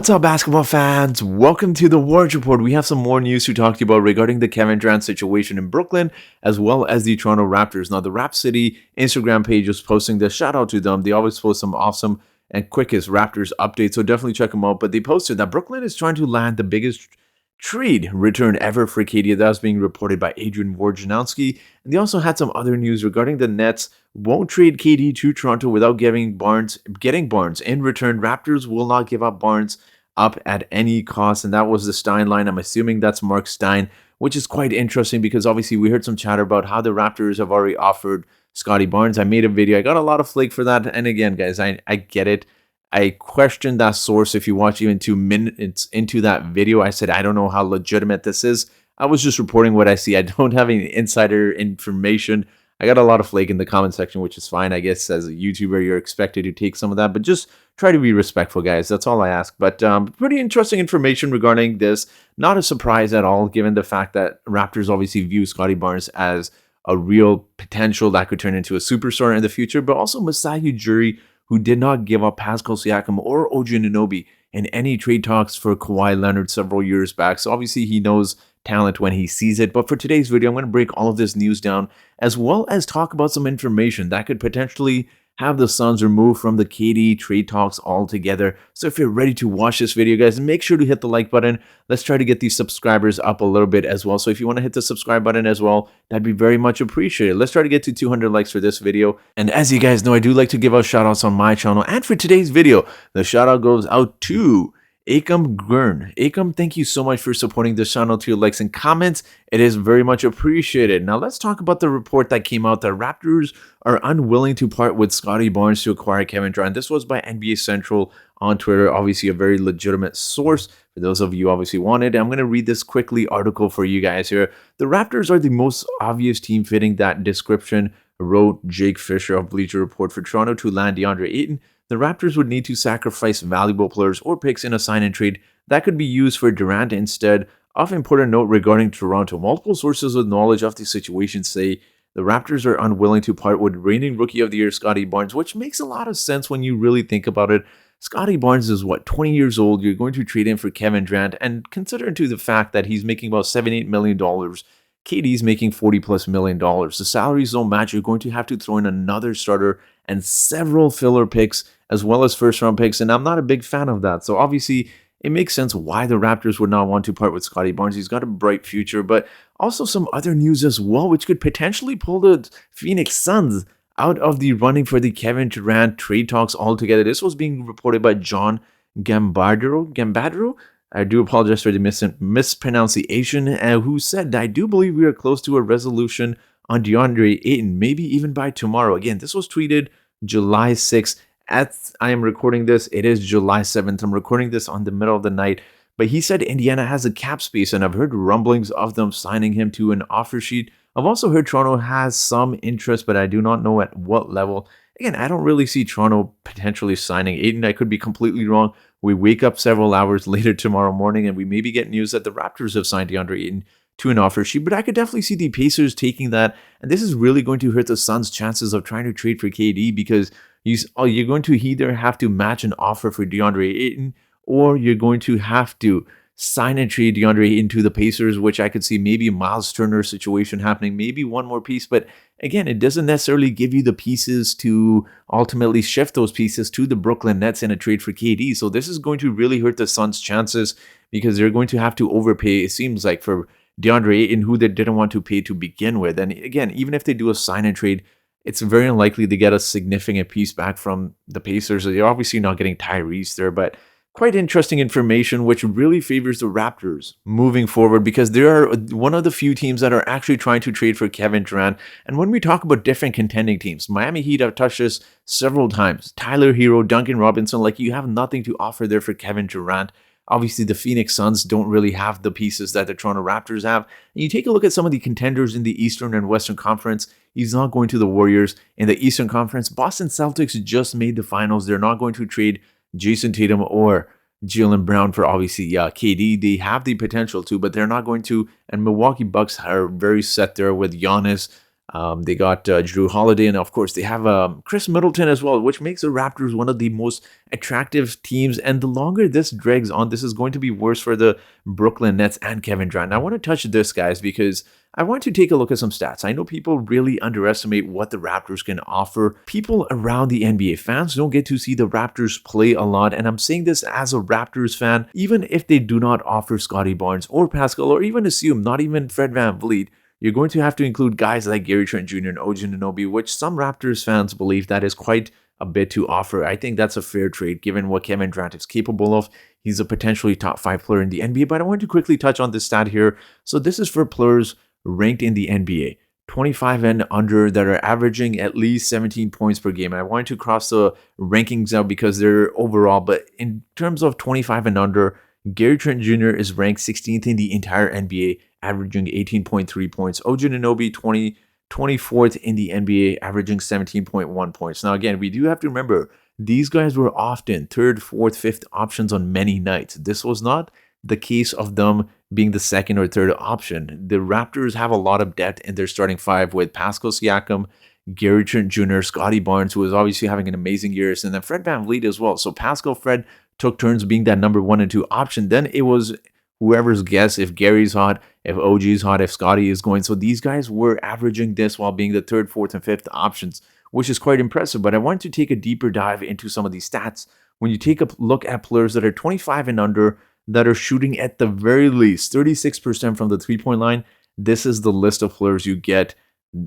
What's up, basketball fans? Welcome to the Warriors Report. We have some more news to talk to you about regarding the Kevin Durant situation in Brooklyn, as well as the Toronto Raptors. Now, the Rap City Instagram page is posting this. Shout out to them. They always post some awesome and quickest Raptors updates, so definitely check them out. But they posted that Brooklyn is trying to land the biggest trade return ever for KD. That was being reported by Adrian Wojnarowski. And they also had some other news regarding the Nets won't trade KD to Toronto without getting Barnes. In return, Raptors will not give up Barnes up at any cost. And that was the Stein line. I'm assuming that's Mark Stein, which is quite interesting because obviously we heard some chatter about how the Raptors have already offered Scottie Barnes. I made a video. I got a lot of flake for that. And again, guys, I get it. I questioned that source. If you watch even 2 minutes into that video, I said, I don't know how legitimate this is. I was just reporting what I see. I don't have any insider information. I got a lot of flake in the comment section, which is fine. I guess as a YouTuber, you're expected to take some of that, but just try to be respectful, guys. That's all I ask. But pretty interesting information regarding this. Not a surprise at all, given the fact that Raptors obviously view Scottie Barnes as a real potential that could turn into a superstar in the future, but also Masai Ujiri, who did not give up Pascal Siakam or OG Anunoby in any trade talks for Kawhi Leonard several years back. So obviously he knows talent when he sees it. But for today's video, I'm going to break all of this news down, as well as talk about some information that could potentially have the Suns removed from the KD trade talks altogether. So if you're ready to watch this video, guys, make sure to hit the like button. Let's try to get these subscribers up a little bit as well. So if you want to hit the subscribe button as well, that'd be very much appreciated. Let's try to get to 200 likes for this video. And as you guys know, I do like to give out shout outs on my channel. And for today's video, the shout out goes out to Ayton Gurn. Ayton, thank you so much for supporting this channel. To your likes and comments, it is very much appreciated. Now let's talk about the report that came out that Raptors are unwilling to part with Scottie Barnes to acquire Kevin Durant. This was by NBA Central on Twitter, obviously a very legitimate source for those of you obviously wanted. I'm going to read this quickly article for you guys here. The Raptors are the most obvious team fitting that description, wrote Jake Fisher of Bleacher Report. For Toronto to land DeAndre Ayton, the Raptors would need to sacrifice valuable players or picks in a sign and trade that could be used for Durant instead. Of important note regarding Toronto, multiple sources with knowledge of the situation say the Raptors are unwilling to part with reigning Rookie of the Year Scottie Barnes, which makes a lot of sense when you really think about it. Scottie Barnes is, 20 years old? You're going to trade him for Kevin Durant, and consider to the fact that he's making about $78 million. KD's making $40+ million. The salaries don't match. You're going to have to throw in another starter and several filler picks, as well as first-round picks, and I'm not a big fan of that. So obviously, it makes sense why the Raptors would not want to part with Scottie Barnes. He's got a bright future, but also some other news as well, which could potentially pull the Phoenix Suns out of the running for the Kevin Durant trade talks altogether. This was being reported by John Gambadro. I do apologize for the mispronunciation, who said, I do believe we are close to a resolution on DeAndre Ayton, maybe even by tomorrow. Again, this was tweeted July 6th. As I am recording this, it is July 7th. I'm recording this on the middle of the night. But he said Indiana has a cap space, and I've heard rumblings of them signing him to an offer sheet. I've also heard Toronto has some interest, but I do not know at what level. Again, I don't really see Toronto potentially signing Ayton. I could be completely wrong. We wake up several hours later tomorrow morning, and we maybe get news that the Raptors have signed DeAndre Ayton to an offer sheet, but I could definitely see the Pacers taking that, and this is really going to hurt the Suns' chances of trying to trade for KD, because you're going to either have to match an offer for DeAndre Ayton, or you're going to have to sign and trade DeAndre Ayton to the Pacers, which I could see maybe a Miles Turner situation happening, maybe one more piece, but again, it doesn't necessarily give you the pieces to ultimately shift those pieces to the Brooklyn Nets in a trade for KD, so this is going to really hurt the Suns' chances, because they're going to have to overpay, it seems like, for DeAndre Ayton, who they didn't want to pay to begin with. And again, even if they do a sign and trade, it's very unlikely to get a significant piece back from the Pacers. They're obviously not getting Tyrese there, but quite interesting information, which really favors the Raptors moving forward, because they are one of the few teams that are actually trying to trade for Kevin Durant. And when we talk about different contending teams, Miami Heat have touched this several times. Tyler Hero, Duncan Robinson, like, you have nothing to offer there for Kevin Durant. Obviously, the Phoenix Suns don't really have the pieces that the Toronto Raptors have. And you take a look at some of the contenders in the Eastern and Western Conference. He's not going to the Warriors. In the Eastern Conference, Boston Celtics just made the finals. They're not going to trade Jason Tatum or Jaylen Brown for, obviously, KD. They have the potential to, but they're not going to. And Milwaukee Bucks are very set there with Giannis, They got Drew Holiday, and of course, they have Chris Middleton as well, which makes the Raptors one of the most attractive teams. And the longer this drags on, this is going to be worse for the Brooklyn Nets and Kevin Durant. I want to touch this, guys, because I want to take a look at some stats. I know people really underestimate what the Raptors can offer. People around the NBA, fans don't get to see the Raptors play a lot, and I'm saying this as a Raptors fan. Even if they do not offer Scottie Barnes or Pascal, or even assume not even Fred VanVleet, you're going to have to include guys like Gary Trent Jr. and OG Anunoby, which some Raptors fans believe that is quite a bit to offer. I think that's a fair trade given what Kevin Durant is capable of. He's a potentially top 5 player in the NBA, but I want to quickly touch on this stat here. So this is for players ranked in the NBA, 25 and under, that are averaging at least 17 points per game. I wanted to cross the rankings out because they're overall, but in terms of 25 and under, Gary Trent Jr. is ranked 16th in the entire NBA, averaging 18.3 points. OG Anunoby, 24th in the NBA, averaging 17.1 points. Now, again, we do have to remember, these guys were often third, fourth, fifth options on many nights. This was not the case of them being the second or third option. The Raptors have a lot of depth in their starting five with Pascal Siakam, Gary Trent Jr., Scottie Barnes, who is obviously having an amazing year, and then Fred VanVleet as well. So Pascal, Fred took turns being that number 1 and 2 option. Then it was whoever's guess if Gary's hot, if OG's hot, if Scottie is going. So these guys were averaging this while being the third, fourth, and fifth options, which is quite impressive. But I want to take a deeper dive into some of these stats. When you take a look at players that are 25 and under, that are shooting at the very least 36% from the three-point line, this is the list of players you get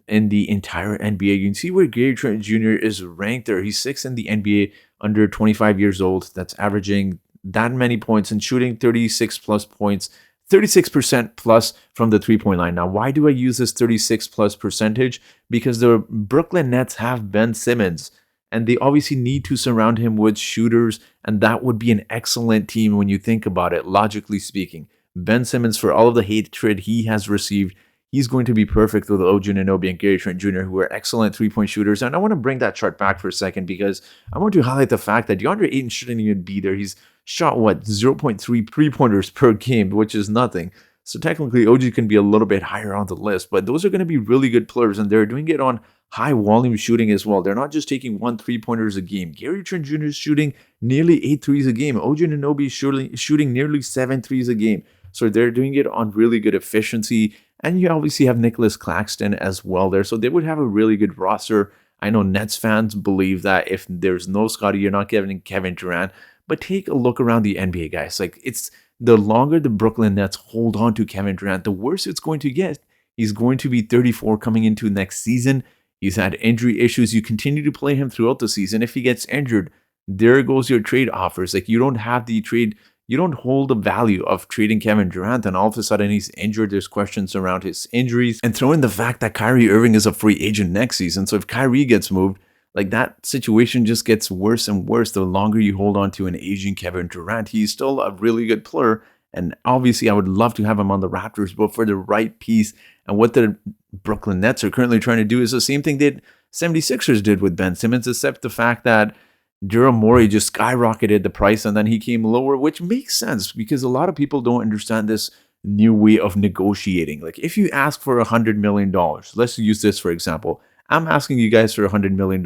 in the entire NBA. You can see where Gary Trent Jr. is ranked there. He's 6th in the NBA, under 25 years old. That's averaging that many points and shooting 36 plus points, 36% plus from the three-point line. Now, why do I use this 36 plus percentage? Because the Brooklyn Nets have Ben Simmons, and they obviously need to surround him with shooters, and that would be an excellent team when you think about it, logically speaking. Ben Simmons, for all of the hatred he has received, he's going to be perfect with OG Anunoby and Gary Trent Jr., who are excellent three-point shooters. And I want to bring that chart back for a second because I want to highlight the fact that DeAndre Ayton shouldn't even be there. He's shot, 0.3 three-pointers per game, which is nothing. So technically, OG can be a little bit higher on the list, but those are going to be really good players, and they're doing it on high volume shooting as well. They're not just taking 1 3-pointers a game. Gary Trent Jr. is shooting nearly 8 threes a game. OG Anunoby is shooting nearly 7 threes a game. So they're doing it on really good efficiency. And you obviously have Nicholas Claxton as well there. So they would have a really good roster. I know Nets fans believe that if there's no Scottie, you're not getting Kevin Durant. But take a look around the NBA, guys. Like, it's the longer the Brooklyn Nets hold on to Kevin Durant, the worse it's going to get. He's going to be 34 coming into next season. He's had injury issues. You continue to play him throughout the season. If he gets injured, there goes your trade offers. Like, you don't have the trade. You don't hold the value of trading Kevin Durant, and all of a sudden he's injured. There's questions around his injuries. And throw in the fact that Kyrie Irving is a free agent next season. So if Kyrie gets moved, like, that situation just gets worse and worse the longer you hold on to an aging Kevin Durant. He's still a really good player, and obviously I would love to have him on the Raptors, but for the right piece. And what the Brooklyn Nets are currently trying to do is the same thing that 76ers did with Ben Simmons, except the fact that Daryl Morey just skyrocketed the price and then he came lower, which makes sense because a lot of people don't understand this new way of negotiating. Like, if you ask for $100 million, let's use this for example. I'm asking you guys for $100 million.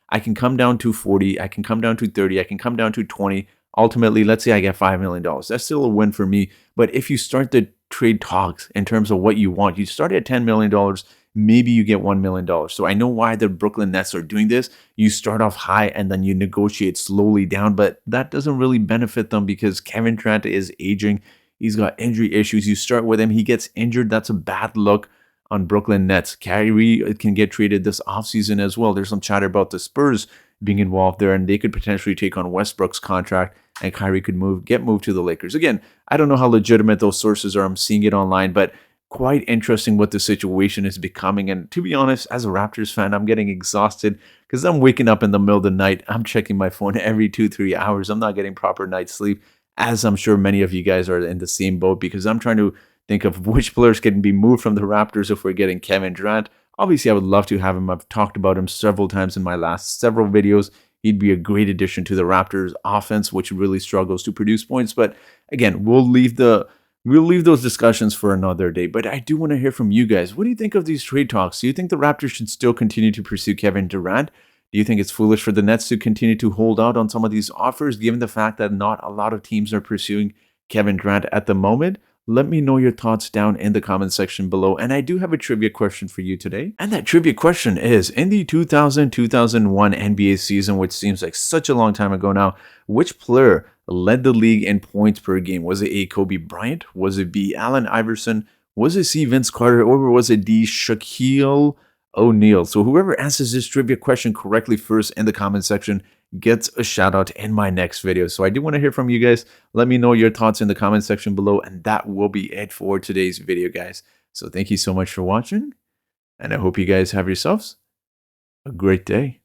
I can come down to 40, I can come down to 30, I can come down to 20. Ultimately, let's say I get $5 million. That's still a win for me. But if you start the trade talks in terms of what you want, you start at $10 million, maybe you get $1 million. So I know why the Brooklyn Nets are doing this. You start off high and then you negotiate slowly down, but that doesn't really benefit them because Kevin Durant is aging. He's got injury issues. You start with him, he gets injured. That's a bad look on Brooklyn Nets. Kyrie can get traded this offseason as well. There's some chatter about the Spurs being involved there, and they could potentially take on Westbrook's contract, and Kyrie could get moved to the Lakers. Again, I don't know how legitimate those sources are. I'm seeing it online, but quite interesting what the situation is becoming. And to be honest, as a Raptors fan, I'm getting exhausted because I'm waking up in the middle of the night. I'm checking my phone every 2-3 hours. I'm not getting proper night's sleep, as I'm sure many of you guys are in the same boat, because I'm trying to think of which players can be moved from the Raptors if we're getting Kevin Durant. Obviously, I would love to have him. I've talked about him several times in my last several videos. He'd be a great addition to the Raptors offense, which really struggles to produce points. But again, we'll leave the We'll leave those discussions for another day, but I do want to hear from you guys. What do you think of these trade talks? Do you think the Raptors should still continue to pursue Kevin Durant? Do you think it's foolish for the Nets to continue to hold out on some of these offers, given the fact that not a lot of teams are pursuing Kevin Durant at the moment? Let me know your thoughts down in the comment section below. And I do have a trivia question for you today. And that trivia question is, in the 2000-2001 NBA season, which seems like such a long time ago now, which player led the league in points per game? Was it A, Kobe Bryant? Was it B, Allen Iverson? Was it C, Vince Carter? Or was it D, Shaquille O'Neal? So whoever answers this trivia question correctly first in the comment section gets a shout out in my next video. So I do want to hear from you guys. Let me know your thoughts in the comment section below, and that will be it for today's video, guys. So thank you so much for watching, and I hope you guys have yourselves a great day.